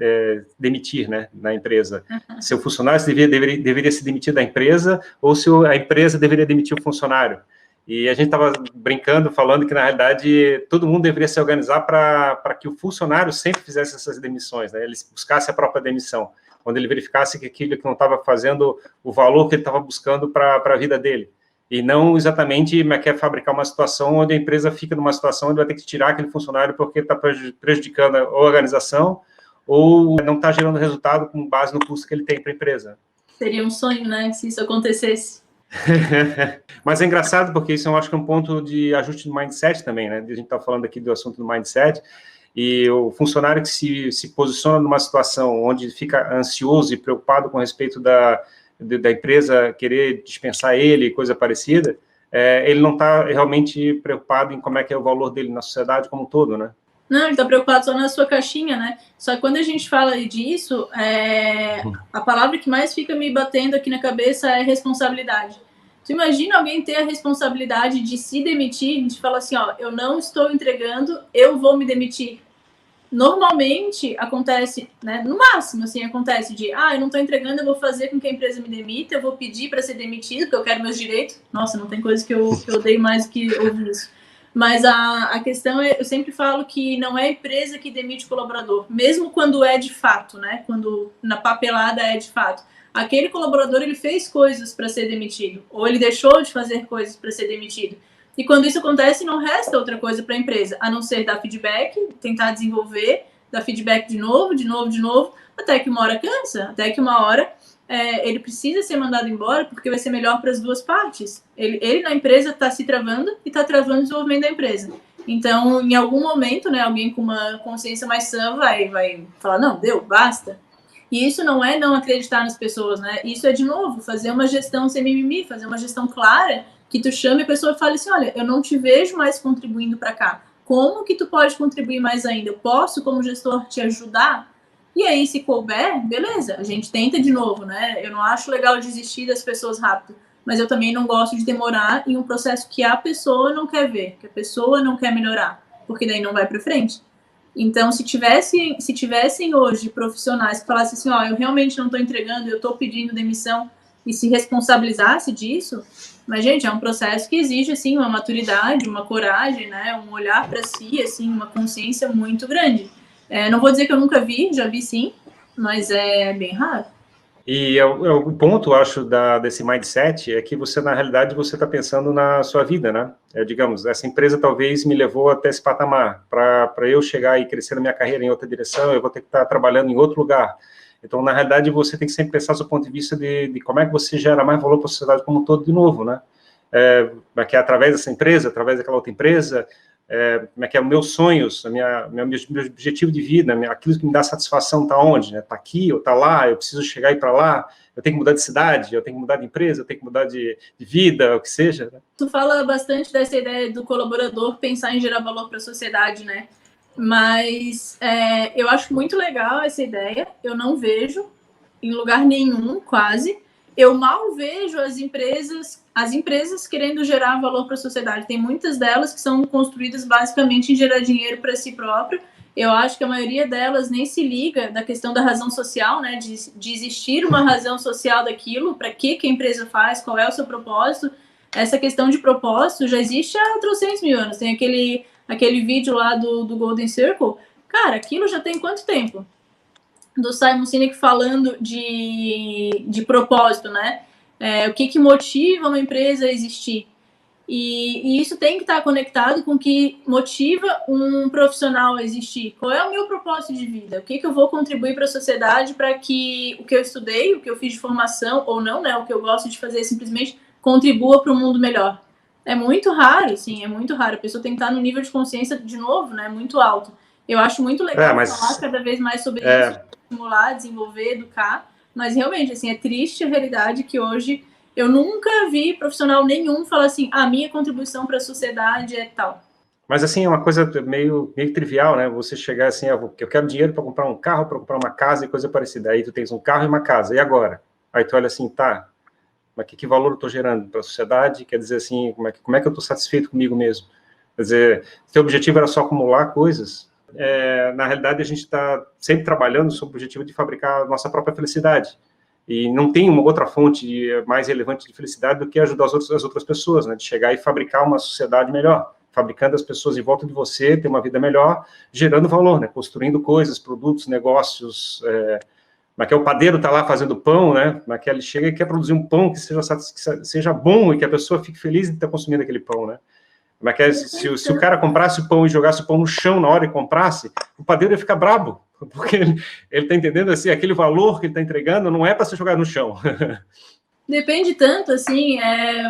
demitir, né, na empresa. Uhum. Se o funcionário deveria se demitir da empresa ou se a empresa deveria demitir o funcionário. E a gente estava brincando, falando que, na realidade, todo mundo deveria se organizar para que o funcionário sempre fizesse essas demissões, né? Ele buscasse a própria demissão, quando ele verificasse que aquilo que não estava fazendo o valor que ele estava buscando para a vida dele. E não exatamente quer fabricar uma situação onde a empresa fica numa situação onde vai ter que tirar aquele funcionário porque está prejudicando a organização ou não está gerando resultado com base no custo que ele tem para a empresa. Seria um sonho, né, se isso acontecesse. Mas é engraçado porque isso eu acho que é um ponto de ajuste do mindset também, né? A gente está falando aqui do assunto do mindset e o funcionário que se posiciona numa situação onde fica ansioso e preocupado com respeito da empresa querer dispensar ele, coisa parecida, ele não está realmente preocupado em como é que é o valor dele na sociedade como um todo, né? Não, ele está preocupado só na sua caixinha, né? Só que quando a gente fala disso, a palavra que mais fica me batendo aqui na cabeça é responsabilidade. Tu imagina alguém ter a responsabilidade de se demitir, de falar assim, ó, eu não estou entregando, eu vou me demitir. Normalmente acontece, né, no máximo, assim, acontece de, eu não estou entregando, eu vou fazer com que a empresa me demita, eu vou pedir para ser demitido, porque eu quero meus direitos. Nossa, não tem coisa que eu odeio mais do que ouvir isso. Mas a questão é, eu sempre falo que não é a empresa que demite o colaborador, mesmo quando é de fato, né, quando na papelada é de fato. Aquele colaborador, ele fez coisas para ser demitido, ou ele deixou de fazer coisas para ser demitido. E quando isso acontece, não resta outra coisa para a empresa, a não ser dar feedback, tentar desenvolver, dar feedback de novo, até que uma hora cansa, até que uma hora ele precisa ser mandado embora, porque vai ser melhor para as duas partes. Ele na empresa está se travando e está travando o desenvolvimento da empresa. Então, em algum momento, né, alguém com uma consciência mais sã vai falar, não, deu, basta. E isso não é não acreditar nas pessoas, né? Isso é, de novo, fazer uma gestão sem mimimi, fazer uma gestão clara, que tu chame a pessoa e fale assim, olha, eu não te vejo mais contribuindo para cá. Como que tu pode contribuir mais ainda? Eu posso, como gestor, te ajudar? E aí, se couber, beleza, a gente tenta de novo, né? Eu não acho legal desistir das pessoas rápido, mas eu também não gosto de demorar em um processo que a pessoa não quer ver, que a pessoa não quer melhorar, porque daí não vai para frente. Então, se tivessem hoje profissionais que falassem assim, ó, eu realmente não estou entregando, eu estou pedindo demissão, e se responsabilizasse disso, mas, gente, é um processo que exige, assim, uma maturidade, uma coragem, né, um olhar para si, assim, uma consciência muito grande. Não vou dizer que eu nunca vi, já vi sim, mas é bem raro. E o ponto, acho, desse mindset é que você, na realidade, você está pensando na sua vida, né? Digamos, essa empresa talvez me levou até esse patamar. Para eu chegar e crescer na minha carreira em outra direção, eu vou ter que estar trabalhando em outro lugar. Então, na realidade, você tem que sempre pensar do seu ponto de vista de como é que você gera mais valor para a sociedade como um todo de novo, né? Que é através dessa empresa, através daquela outra empresa, como é que é os meus sonhos, meu objetivo de vida, aquilo que me dá satisfação está onde? Está aqui ou está lá? Eu preciso chegar e ir para lá? Eu tenho que mudar de cidade? Eu tenho que mudar de empresa? Eu tenho que mudar de vida? O que seja. Né? Tu fala bastante dessa ideia do colaborador pensar em gerar valor para a sociedade, né? Mas eu acho muito legal essa ideia. Eu não vejo em lugar nenhum, quase. Eu mal vejo as empresas querendo gerar valor para a sociedade. Tem muitas delas que são construídas basicamente em gerar dinheiro para si próprio. Eu acho que a maioria delas nem se liga da questão da razão social, né? De existir uma razão social daquilo, para que a empresa faz, qual é o seu propósito. Essa questão de propósito já existe há 300 mil anos. Tem aquele vídeo lá do Golden Circle. Cara, aquilo já tem quanto tempo? Do Simon Sinek falando de propósito, né? O que motiva uma empresa a existir. E isso tem que estar conectado com o que motiva um profissional a existir. Qual é o meu propósito de vida? O que eu vou contribuir para a sociedade para que o que eu estudei, o que eu fiz de formação, ou não, né? O que eu gosto de fazer simplesmente contribua para um mundo melhor. É muito raro, sim, é muito raro. A pessoa tem que estar no nível de consciência, de novo, né? Muito alto. Eu acho muito legal falar cada vez mais sobre isso, estimular, desenvolver, educar, mas realmente, assim, é triste a realidade que hoje eu nunca vi profissional nenhum falar assim, a minha contribuição para a sociedade é tal. Mas, assim, é uma coisa meio trivial, né? Você chegar assim, eu quero dinheiro para comprar um carro, para comprar uma casa e coisa parecida. Aí tu tens um carro e uma casa, e agora? Aí tu olha assim, tá, mas que valor eu estou gerando para a sociedade? Quer dizer assim, como é que eu estou satisfeito comigo mesmo? Quer dizer, se o objetivo era só acumular coisas, na realidade a gente está sempre trabalhando sob o objetivo de fabricar a nossa própria felicidade. E não tem uma outra fonte mais relevante de felicidade do que ajudar as outras pessoas, né? De chegar e fabricar uma sociedade melhor, fabricando as pessoas em volta de você, ter uma vida melhor, gerando valor, né? Construindo coisas, produtos, negócios. Mas que o padeiro está lá fazendo pão, né? Mas que ele chega e quer produzir um pão que seja bom e que a pessoa fique feliz de estar consumindo aquele pão, né? Mas que se o cara comprasse o pão e jogasse o pão no chão na hora e comprasse, o padeiro ia ficar brabo, porque ele está entendendo assim, aquele valor que ele está entregando não é para ser jogado no chão. Depende tanto, assim,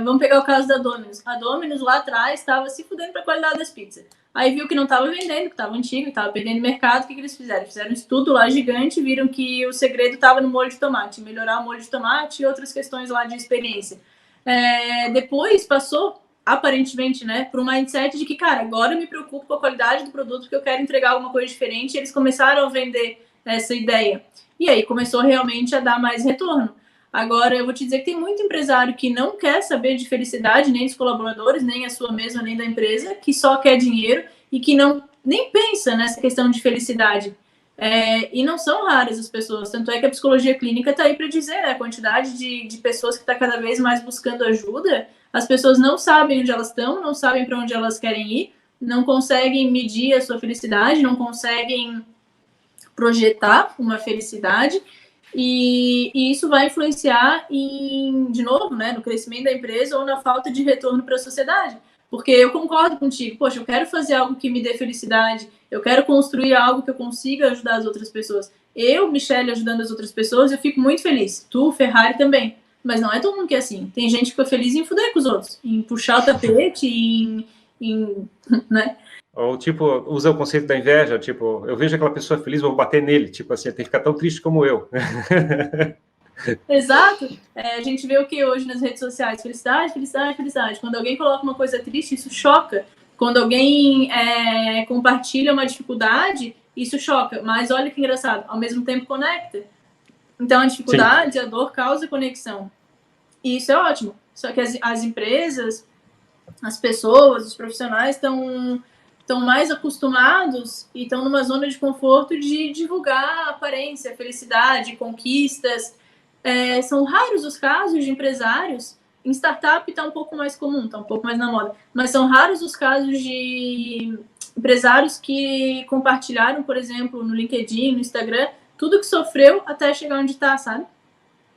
vamos pegar o caso da Domino's. A Domino's lá atrás estava se fudendo para a qualidade das pizzas. Aí viu que não estava vendendo, que estava antigo, que estava perdendo mercado. O que eles fizeram? Fizeram um estudo lá gigante, viram que o segredo estava no molho de tomate, melhorar o molho de tomate e outras questões lá de experiência. Depois passou, aparentemente, né, para um mindset de que, cara, agora eu me preocupo com a qualidade do produto porque eu quero entregar alguma coisa diferente. E eles começaram a vender essa ideia. E aí começou realmente a dar mais retorno. Agora, eu vou te dizer que tem muito empresário que não quer saber de felicidade, nem dos colaboradores, nem a sua mesma, nem da empresa, que só quer dinheiro e que nem pensa nessa questão de felicidade. E não são raras as pessoas, tanto é que a psicologia clínica está aí para dizer, né, a quantidade de pessoas que está cada vez mais buscando ajuda, as pessoas não sabem onde elas estão, não sabem para onde elas querem ir, não conseguem medir a sua felicidade, não conseguem projetar uma felicidade. E isso vai influenciar de novo, né, no crescimento da empresa ou na falta de retorno para a sociedade. Porque eu concordo contigo, poxa, eu quero fazer algo que me dê felicidade, eu quero construir algo que eu consiga ajudar as outras pessoas. Eu, Michelle, ajudando as outras pessoas, eu fico muito feliz. Tu, Ferrari, também. Mas não é todo mundo que é assim. Tem gente que fica feliz em fuder com os outros, em puxar o tapete, né? Ou, tipo, usa o conceito da inveja, tipo, eu vejo aquela pessoa feliz, vou bater nele, tipo assim, tem que ficar tão triste como eu. Exato. A gente vê o que hoje nas redes sociais? Felicidade, felicidade, felicidade. Quando alguém coloca uma coisa triste, isso choca. Quando alguém compartilha uma dificuldade, isso choca. Mas olha que engraçado, ao mesmo tempo conecta. Então, a dificuldade, sim, a dor causa conexão. E isso é ótimo. Só que as empresas, as pessoas, os profissionais estão mais acostumados e estão numa zona de conforto de divulgar aparência, felicidade, conquistas. São raros os casos de empresários. Em startup está um pouco mais comum, está um pouco mais na moda. Mas são raros os casos de empresários que compartilharam, por exemplo, no LinkedIn, no Instagram, tudo que sofreu até chegar onde está, sabe?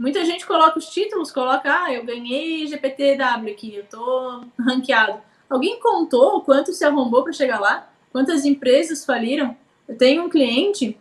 Muita gente coloca os títulos, coloca, eu ganhei GPTW aqui, eu tô ranqueado. Alguém contou quanto se arrombou para chegar lá? Quantas empresas faliram? Eu tenho um cliente,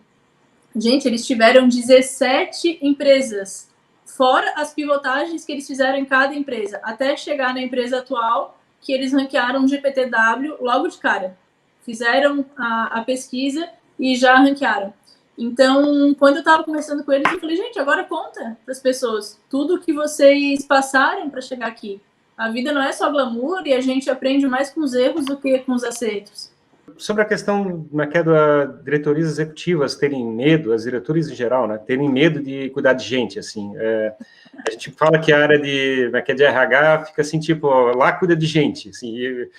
gente, eles tiveram 17 empresas, fora as pivotagens que eles fizeram em cada empresa, até chegar na empresa atual, que eles ranquearam GPTW logo de cara. Fizeram a pesquisa e já ranquearam. Então, quando eu estava conversando com eles, eu falei, gente, agora conta para as pessoas tudo que vocês passaram para chegar aqui. A vida não é só glamour e a gente aprende mais com os erros do que com os acertos. Sobre a questão das diretorias executivas terem medo, as diretorias em geral, né, terem medo de cuidar de gente, assim, a gente fala que a área de RH fica assim, tipo, lá cuida de gente, assim, e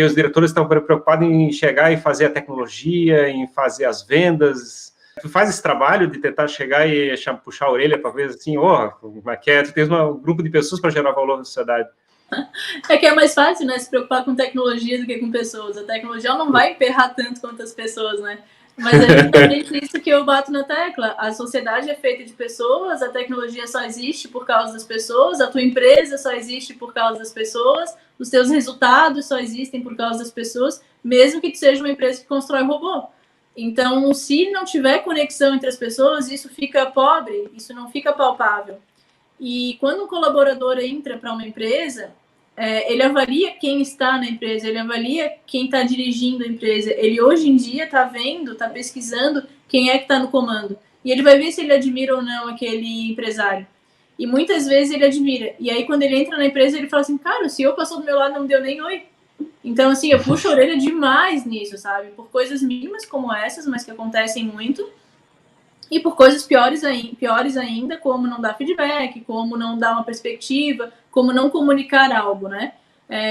os diretores estão preocupados em chegar e fazer a tecnologia, em fazer as vendas. Tu faz esse trabalho de tentar chegar e puxar a orelha para ver assim, tu tens um grupo de pessoas para gerar valor na sociedade. É que é mais fácil, né, se preocupar com tecnologia do que com pessoas. A tecnologia não vai emperrar tanto quanto as pessoas, né? Mas é justamente isso que eu bato na tecla. A sociedade é feita de pessoas, a tecnologia só existe por causa das pessoas, a tua empresa só existe por causa das pessoas, os teus resultados só existem por causa das pessoas, mesmo que tu seja uma empresa que constrói robô. Então, se não tiver conexão entre as pessoas, isso fica pobre, isso não fica palpável. E quando um colaborador entra para uma empresa, ele avalia quem está na empresa, ele avalia quem está dirigindo a empresa. Ele hoje em dia está vendo, está pesquisando quem é que está no comando. E ele vai ver se ele admira ou não aquele empresário. E muitas vezes ele admira. E aí quando ele entra na empresa, ele fala assim, cara, o CEO passou do meu lado e não me deu nem oi. Então, assim, eu puxo a orelha demais nisso, sabe? Por coisas mínimas como essas, mas que acontecem muito. E por coisas piores ainda, como não dar feedback, como não dar uma perspectiva, como não comunicar algo, né?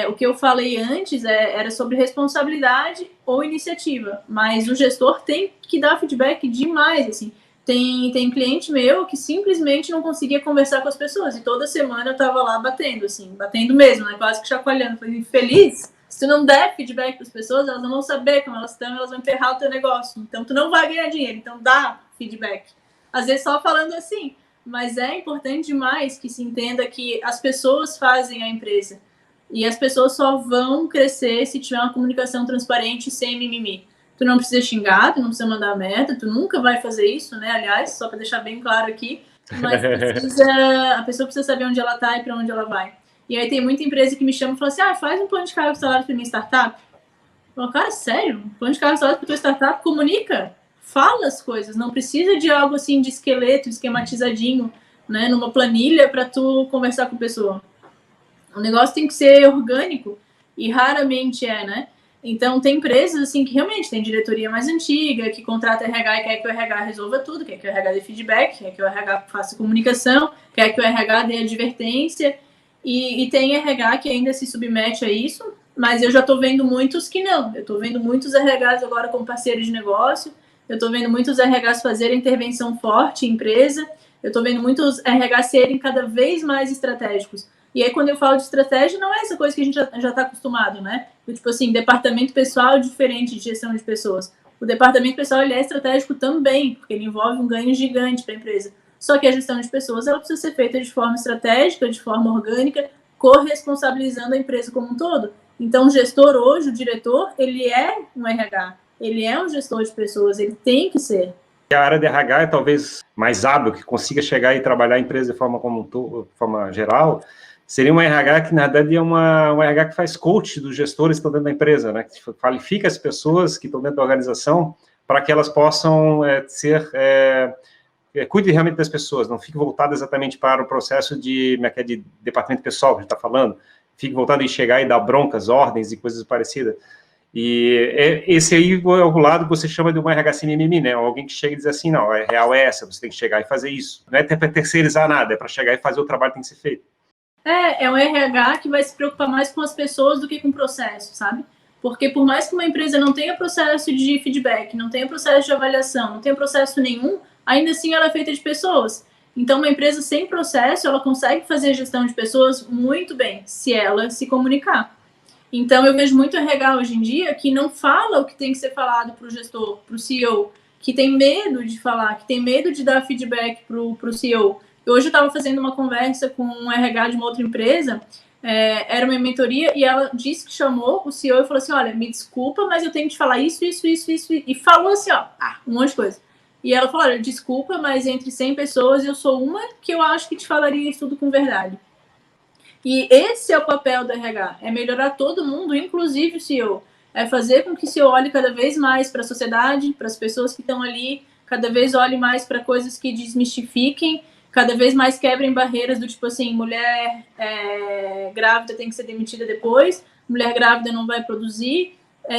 O que eu falei antes era sobre responsabilidade ou iniciativa, mas o gestor tem que dar feedback demais, assim. Tem cliente meu que simplesmente não conseguia conversar com as pessoas, e toda semana eu tava lá batendo, assim, batendo mesmo, né? Quase que chacoalhando. Falei, feliz? Se tu não der feedback para as pessoas, elas não vão saber como elas estão, elas vão enterrar o teu negócio. Então, tu não vai ganhar dinheiro. Então, dá feedback. Às vezes só falando assim, mas é importante demais que se entenda que as pessoas fazem a empresa. E as pessoas só vão crescer se tiver uma comunicação transparente sem mimimi. Tu não precisa xingar, tu não precisa mandar merda, tu nunca vai fazer isso, né? Aliás, só para deixar bem claro aqui, mas a pessoa precisa saber onde ela tá e para onde ela vai. E aí tem muita empresa que me chama e fala assim, faz um plano de cargo e salário para minha startup. Eu falo, cara, sério? Um plano de cargo e salário para tua startup? Comunica, fala as coisas, não precisa de algo assim de esqueleto, esquematizadinho, né, numa planilha para tu conversar com a pessoa. O negócio tem que ser orgânico e raramente né? Então, tem empresas assim que realmente tem diretoria mais antiga, que contrata RH e quer que o RH resolva tudo, quer que o RH dê feedback, quer que o RH faça comunicação, quer que o RH dê advertência, e tem RH que ainda se submete a isso, mas eu já estou vendo muitos que não. Eu estou vendo muitos RHs agora como parceiros de negócio, eu estou vendo muitos RHs fazerem intervenção forte em empresa, eu estou vendo muitos RHs serem cada vez mais estratégicos. E aí, quando eu falo de estratégia, não é essa coisa que a gente já está acostumado, né? Tipo assim, departamento pessoal é diferente de gestão de pessoas. O departamento pessoal ele é estratégico também, porque ele envolve um ganho gigante para a empresa. Só que a gestão de pessoas ela precisa ser feita de forma estratégica, de forma orgânica, corresponsabilizando a empresa como um todo. Então, o gestor hoje, o diretor, ele é um RH, ele é um gestor de pessoas, ele tem que ser. A área de RH é talvez mais hábil, que consiga chegar e trabalhar a empresa de forma geral, seria um RH que, na verdade, é um RH que faz coach dos gestores que estão dentro da empresa, né? Que qualifica as pessoas que estão dentro da organização para que elas possam cuide realmente das pessoas, não fique voltado exatamente para o processo de departamento pessoal que a gente está falando, fique voltado em chegar e dar broncas, ordens e coisas parecidas. E esse aí é o lado que você chama de uma RH sem mimimi, né? Alguém que chega e diz assim, não, a real é essa, você tem que chegar e fazer isso. Não é para terceirizar nada, é para chegar e fazer o trabalho que tem que ser feito. É um RH que vai se preocupar mais com as pessoas do que com o processo, sabe? Porque por mais que uma empresa não tenha processo de feedback, não tenha processo de avaliação, não tenha processo nenhum, ainda assim ela é feita de pessoas. Então, uma empresa sem processo, ela consegue fazer gestão de pessoas muito bem, se ela se comunicar. Então, eu vejo muito RH hoje em dia que não fala o que tem que ser falado para o gestor, para o CEO, que tem medo de falar, que tem medo de dar feedback para o CEO, Hoje eu estava fazendo uma conversa com um RH de uma outra empresa, era uma mentoria, e ela disse que chamou o CEO e falou assim, olha, me desculpa, mas eu tenho que te falar isso, e falou assim, ó, um monte de coisa. E ela falou, olha, desculpa, mas entre 100 pessoas eu sou uma que eu acho que te falaria isso tudo com verdade. E esse é o papel do RH, é melhorar todo mundo, inclusive o CEO. É fazer com que o CEO olhe cada vez mais para a sociedade, para as pessoas que estão ali, cada vez olhe mais para coisas que desmistifiquem, cada vez mais quebrem barreiras do tipo assim, mulher grávida tem que ser demitida depois, mulher grávida não vai produzir,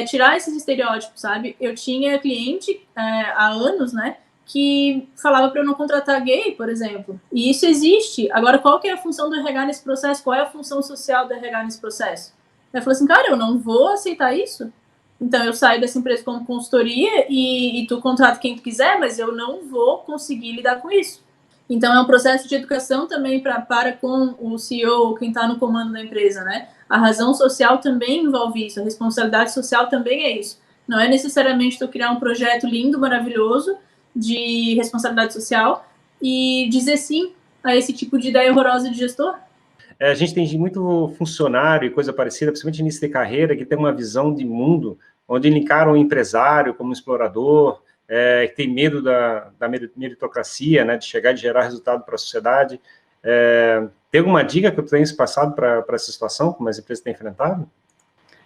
tirar esses estereótipos, sabe? Eu tinha cliente há anos, né, que falava para eu não contratar gay, por exemplo. E isso existe. Agora, qual que é a função do RH nesse processo? Qual é a função social do RH nesse processo? Ela falou assim, cara, eu não vou aceitar isso. Então, eu saio dessa empresa como consultoria e tu contrata quem tu quiser, mas eu não vou conseguir lidar com isso. Então, é um processo de educação também para com o CEO, quem está no comando da empresa, né? A razão social também envolve isso, a responsabilidade social também é isso. Não é necessariamente tu criar um projeto lindo, maravilhoso, de responsabilidade social e dizer sim a esse tipo de ideia horrorosa de gestor. A gente tem muito funcionário e coisa parecida, principalmente início de carreira, que tem uma visão de mundo onde ele encara o empresário como um explorador, que tem medo da meritocracia, né, de chegar e gerar resultado para a sociedade. Tem alguma dica que tu tens passado para essa situação, como as empresas têm enfrentado?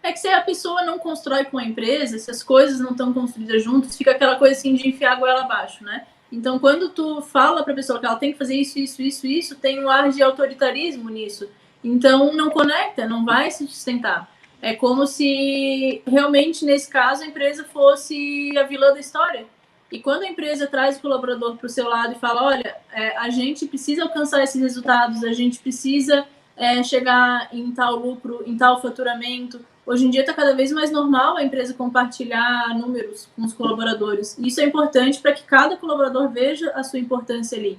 É que se a pessoa não constrói com a empresa, se as coisas não estão construídas juntos, fica aquela coisa assim de enfiar a goela abaixo, né? Então, quando tu fala para a pessoa que ela tem que fazer isso, tem um ar de autoritarismo nisso. Então, não conecta, não vai se sustentar. É como se, realmente, nesse caso, a empresa fosse a vilã da história. E quando a empresa traz o colaborador para o seu lado e fala, olha, a gente precisa alcançar esses resultados, a gente precisa chegar em tal lucro, em tal faturamento. Hoje em dia está cada vez mais normal a empresa compartilhar números com os colaboradores. Isso é importante para que cada colaborador veja a sua importância ali.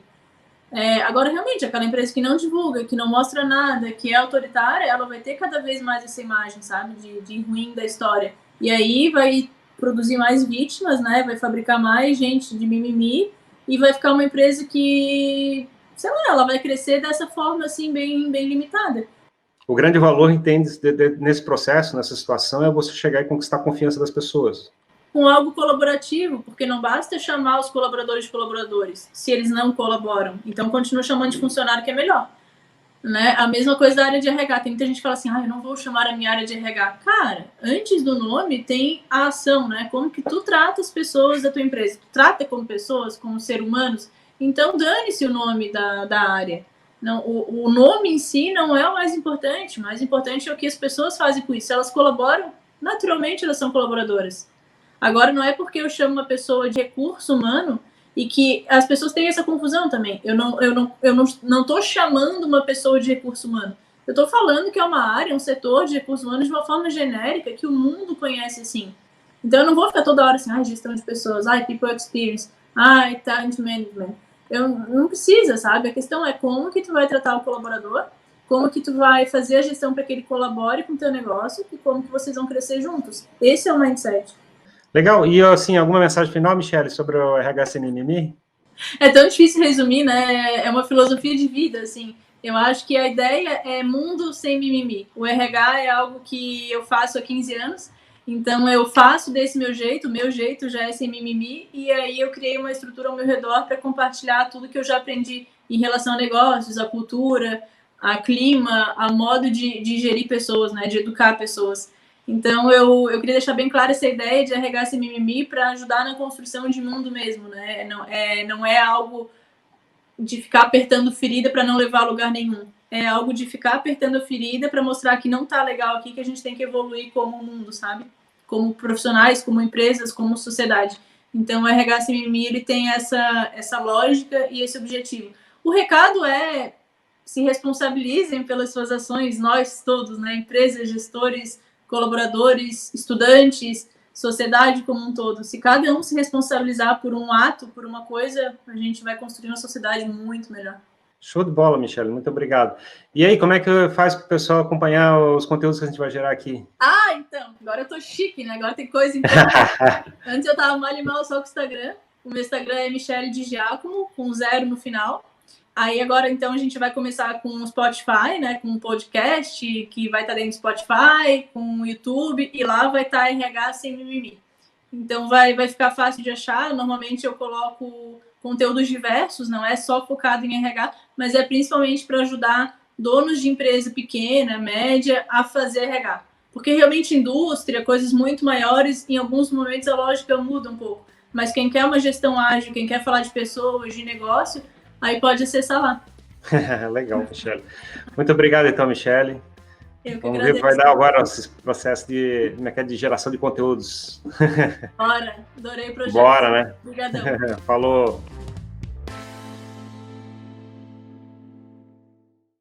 Agora, realmente, aquela empresa que não divulga, que não mostra nada, que é autoritária, ela vai ter cada vez mais essa imagem, sabe, de ruim da história. E aí vai produzir mais vítimas, né? Vai fabricar mais gente de mimimi e vai ficar uma empresa que, sei lá, ela vai crescer dessa forma, assim, bem, bem limitada. O grande valor, entende, nesse processo, nessa situação, é você chegar e conquistar a confiança das pessoas. Com algo colaborativo, porque não basta chamar os colaboradores de colaboradores, se eles não colaboram. Então, continua chamando de funcionário, que é melhor. Né? A mesma coisa da área de RH. Tem muita gente que fala assim, eu não vou chamar a minha área de RH. Cara, antes do nome tem a ação, né? Como que tu trata as pessoas da tua empresa. Tu trata como pessoas, como seres humanos. Então, dane-se o nome da área. Não, o nome em si não é o mais importante. O mais importante é o que as pessoas fazem com isso. Se elas colaboram, naturalmente elas são colaboradoras. Agora, não é porque eu chamo uma pessoa de recurso humano e que as pessoas têm essa confusão também. Eu não estou chamando uma pessoa de recurso humano. Eu estou falando que é uma área, um setor de recursos humanos de uma forma genérica que o mundo conhece assim. Então, eu não vou ficar toda hora assim, gestão de pessoas, people experience, talent management. Eu não precisa, sabe? A questão é como que tu vai tratar o colaborador, como que tu vai fazer a gestão para que ele colabore com o teu negócio e como que vocês vão crescer juntos. Esse é o mindset. Legal. E, assim, alguma mensagem final, Michele, sobre o RH sem mimimi? É tão difícil resumir, né? É uma filosofia de vida, assim. Eu acho que a ideia é mundo sem mimimi. O RH é algo que eu faço há 15 anos, então eu faço desse meu jeito, o meu jeito já é sem mimimi, e aí eu criei uma estrutura ao meu redor para compartilhar tudo que eu já aprendi em relação a negócios, a cultura, a clima, a modo de gerir pessoas, né? De educar pessoas. Então, eu queria deixar bem clara essa ideia de RH sem mimimi para ajudar na construção de mundo mesmo, né? Não é algo de ficar apertando ferida para não levar a lugar nenhum. É algo de ficar apertando a ferida para mostrar que não tá legal aqui, que a gente tem que evoluir como mundo, sabe? Como profissionais, como empresas, como sociedade. Então, o RH sem mimimi, ele tem essa lógica e esse objetivo. O recado é se responsabilizem pelas suas ações, nós todos, né? Empresas, gestores, colaboradores, estudantes, sociedade como um todo. Se cada um se responsabilizar por um ato, por uma coisa, a gente vai construir uma sociedade muito melhor. Show de bola, Michele, muito obrigado. E aí, como é que faz para o pessoal acompanhar os conteúdos que a gente vai gerar aqui? Então, agora eu tô chique, né? Agora tem coisa então. Antes eu tava mal e mal só com o Instagram. O meu Instagram é Michele de Giacomo, com 0 no final. Aí agora, então, a gente vai começar com o Spotify, né? Com um podcast que vai estar dentro do Spotify, com o YouTube, e lá vai estar RH Sem Mimimi. Então, vai ficar fácil de achar. Normalmente eu coloco conteúdos diversos, não é só focado em RH, mas é principalmente para ajudar donos de empresa pequena, média, a fazer RH. Porque realmente indústria, coisas muito maiores, em alguns momentos a lógica muda um pouco. Mas quem quer uma gestão ágil, quem quer falar de pessoas, de negócio, aí pode acessar lá. Legal, Michele. Muito obrigado, então, Michele. Vamos ver o que vai dar agora esse processo de geração de conteúdos. Bora, adorei o projeto. Bora, né? Obrigadão. Falou.